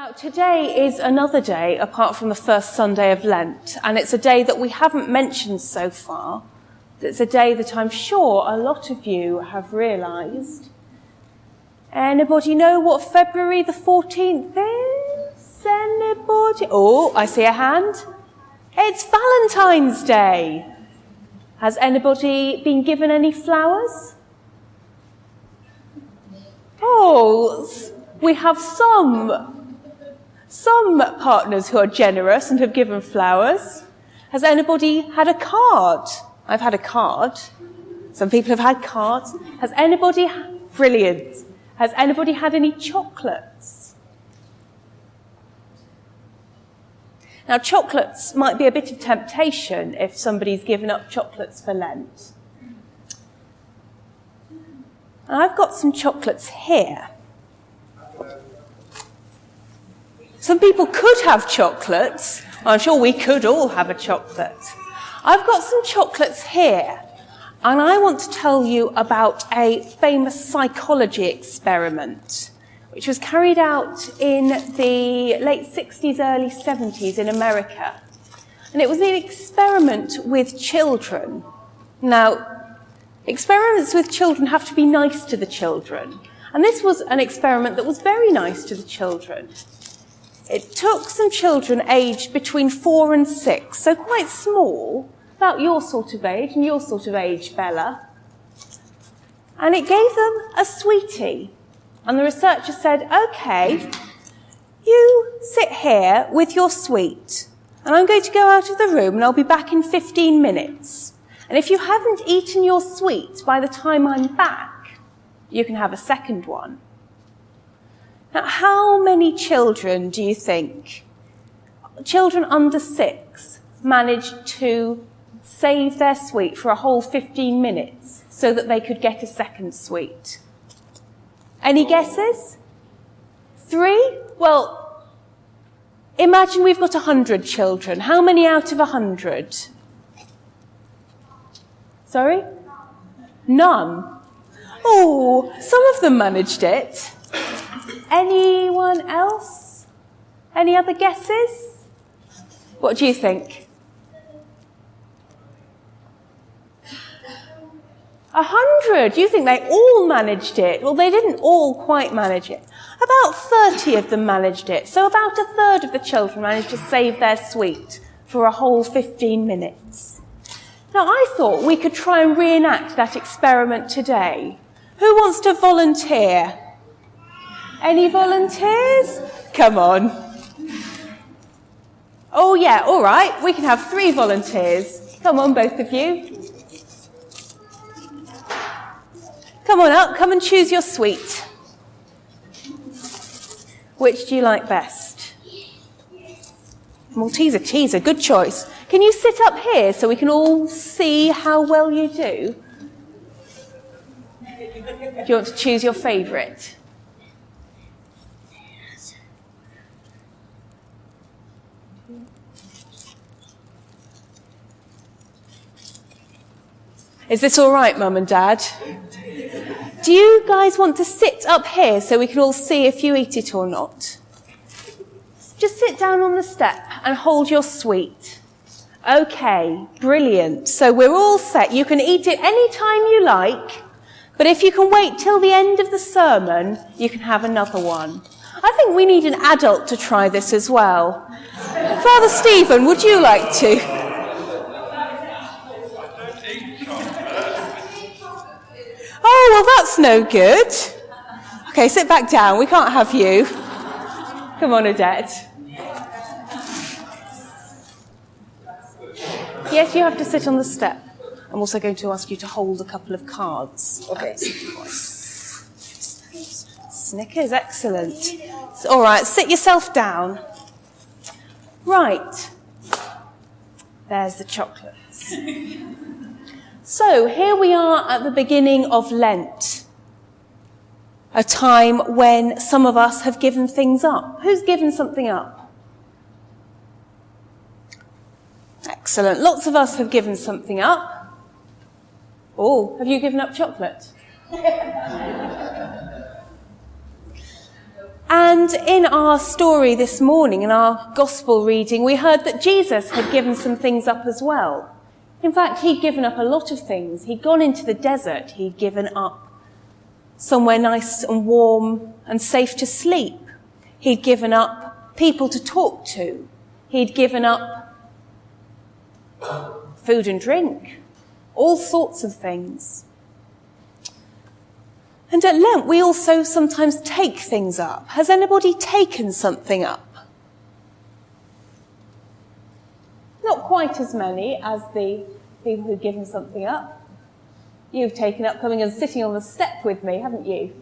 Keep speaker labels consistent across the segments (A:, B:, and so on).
A: Now, today is another day apart from the first Sunday of Lent, and it's a day that we haven't mentioned so far. It's a day that I'm sure a lot of you have realised. Anybody know what February the 14th is? Anybody? Oh, I see a hand. It's Valentine's Day. Has anybody been given any flowers? Oh, we have some partners who are generous and have given flowers. Has anybody had a card? I've had a card. Some people have had cards. Brilliant. Has anybody had any chocolates? Now, chocolates might be a bit of temptation if somebody's given up chocolates for Lent. And I've got some chocolates here. Some people could have chocolates. I'm sure we could all have a chocolate. I've got some chocolates here, and I want to tell you about a famous psychology experiment, which was carried out in the late 60s, early 70s in America. And it was an experiment with children. Now, experiments with children have to be nice to the children. And this was an experiment that was very nice to the children. It took some children aged between 4 and 6, so quite small, about your sort of age and your sort of age, Bella. And it gave them a sweetie. And the researcher said, OK, you sit here with your sweet, and I'm going to go out of the room and I'll be back in 15 minutes. And if you haven't eaten your sweet by the time I'm back, you can have a second one. Now, how many children do you think, children under 6, managed to save their sweet for a whole 15 minutes so that they could get a second sweet? Any guesses? 3? Well, imagine we've got 100 children. How many out of 100? Sorry? None. Oh, some of them managed it. Anyone else? Any other guesses? What do you think? 100. You think they all managed it? Well, they didn't all quite manage it. About 30 of them managed it. So about a third of the children managed to save their sweet for a whole 15 minutes. Now, I thought we could try and reenact that experiment today. Who wants to volunteer? Any volunteers? Come on. Oh, yeah, all right. We can have 3 volunteers. Come on, both of you. Come on up. Come and choose your sweet. Which do you like best? Malteser teaser, good choice. Can you sit up here so we can all see how well you do? Do you want to choose your favourite? Is this all right, Mum and Dad? Do you guys want to sit up here so we can all see if you eat it or not? Just sit down on the step and hold your sweet. OK, brilliant. So we're all set. You can eat it any time you like, but if you can wait till the end of the sermon, you can have another one. I think we need an adult to try this as well. Father Stephen, would you like to? Oh, well, that's no good. OK, sit back down. We can't have you. Come on, Odette. Yes, you have to sit on the step. I'm also going to ask you to hold a couple of cards. OK. Snickers, excellent. All right, sit yourself down. Right. There's the chocolates. So here we are at the beginning of Lent, a time when some of us have given things up. Who's given something up? Excellent. Lots of us have given something up. Oh, have you given up chocolate? And in our story this morning, in our gospel reading, we heard that Jesus had given some things up as well. In fact, he'd given up a lot of things. He'd gone into the desert. He'd given up somewhere nice and warm and safe to sleep. He'd given up people to talk to. He'd given up food and drink, all sorts of things. And at Lent, we also sometimes take things up. Has anybody taken something up? Not quite as many as the people who've given something up. You've taken up coming and sitting on the step with me, haven't you?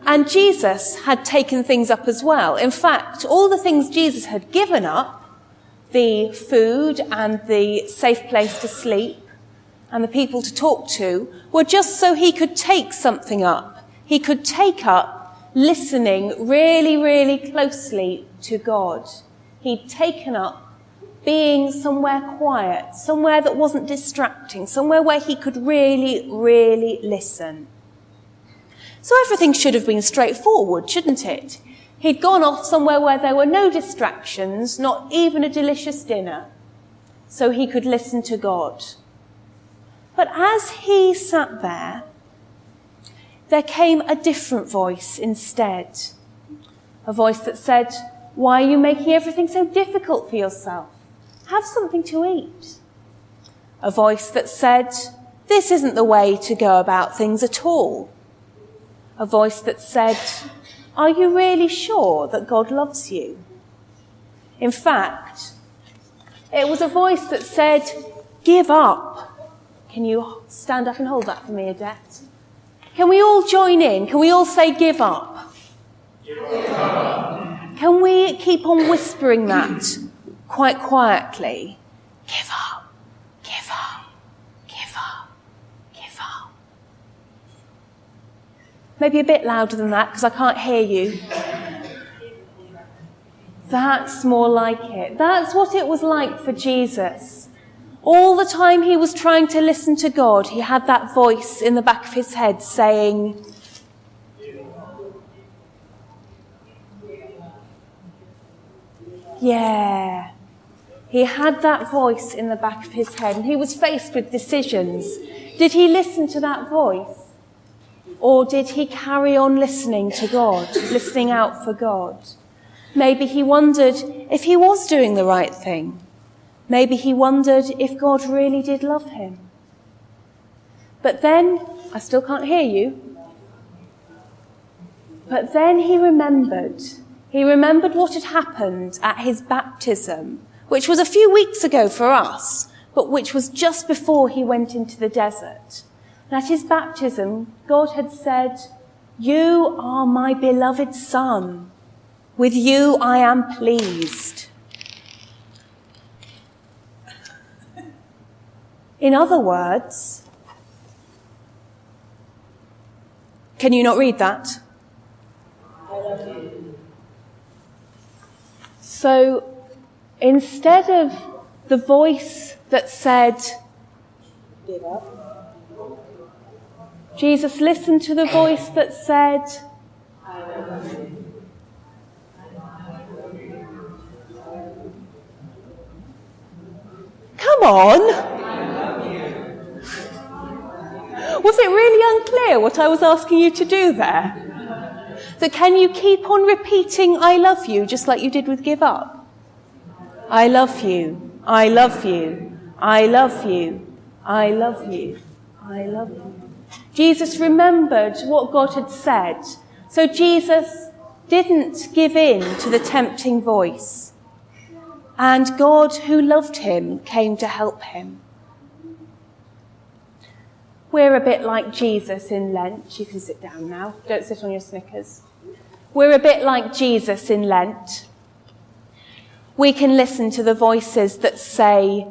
A: And Jesus had taken things up as well. In fact, all the things Jesus had given up, the food and the safe place to sleep, and the people to talk to, were just so he could take something up. He could take up listening really, really closely to God. He'd taken up being somewhere quiet, somewhere that wasn't distracting, somewhere where he could really, really listen. So everything should have been straightforward, shouldn't it? He'd gone off somewhere where there were no distractions, not even a delicious dinner, so he could listen to God. But as he sat there came a different voice instead. A voice that said, "Why are you making everything so difficult for yourself? Have something to eat." A voice that said, "This isn't the way to go about things at all." A voice that said, "Are you really sure that God loves you?" In fact, it was a voice that said, "Give up." Can you stand up and hold that for me, Adette? Can we all join in? Can we all say, "Give up"? Give up. Can we keep on whispering that quite quietly? Give up, give up, give up, give up. Maybe a bit louder than that, because I can't hear you. That's more like it. That's what it was like for Jesus. All the time he was trying to listen to God, he had that voice in the back of his head saying, yeah. He had that voice in the back of his head, and he was faced with decisions. Did he listen to that voice? Or did he carry on listening to God, listening out for God? Maybe he wondered if he was doing the right thing. Maybe he wondered if God really did love him. But then, I still can't hear you. But then he remembered. He remembered what had happened at his baptism, which was a few weeks ago for us, but which was just before he went into the desert. And at his baptism, God had said, "You are my beloved Son. With you I am pleased." In other words, can you not read that? I love you. So instead of the voice that said, "Give up," Jesus listened to the voice that said, "I love you." Come on! Was it really unclear what I was asking you to do there? So can you keep on repeating "I love you" just like you did with "give up"? I love you, I love you, I love you, I love you, I love you. Jesus remembered what God had said. So Jesus didn't give in to the tempting voice. And God, who loved him, came to help him. We're a bit like Jesus in Lent. You can sit down now. Don't sit on your Snickers. We're a bit like Jesus in Lent. We can listen to the voices that say,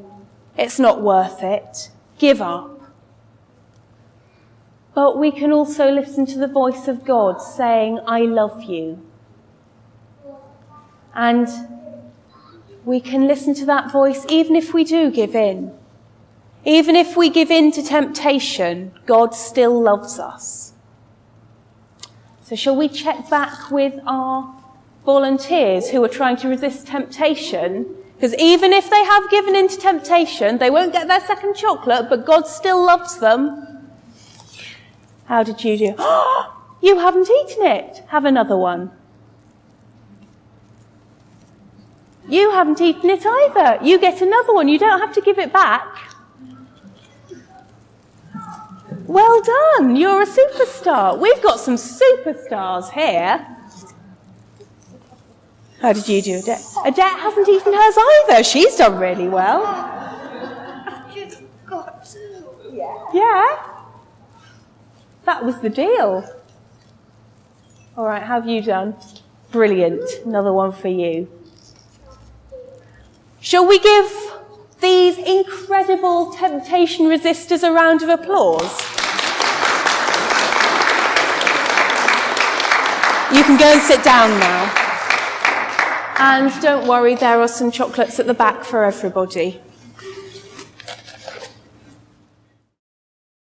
A: "It's not worth it. Give up." But we can also listen to the voice of God saying, "I love you." And we can listen to that voice even if we do give in. Even if we give in to temptation, God still loves us. So shall we check back with our volunteers who are trying to resist temptation? Because even if they have given in to temptation, they won't get their second chocolate, but God still loves them. How did you do? You haven't eaten it. Have another one. You haven't eaten it either. You get another one. You don't have to give it back. Well done. You're a superstar. We've got some superstars here. How did you do, Adette? Adette hasn't eaten hers either. She's done really well.
B: I've just got two.
A: Yeah. That was the deal. All right, how have you done? Brilliant. Another one for you. Shall we give these incredible temptation resistors a round of applause? You can go and sit down now. And don't worry, there are some chocolates at the back for everybody.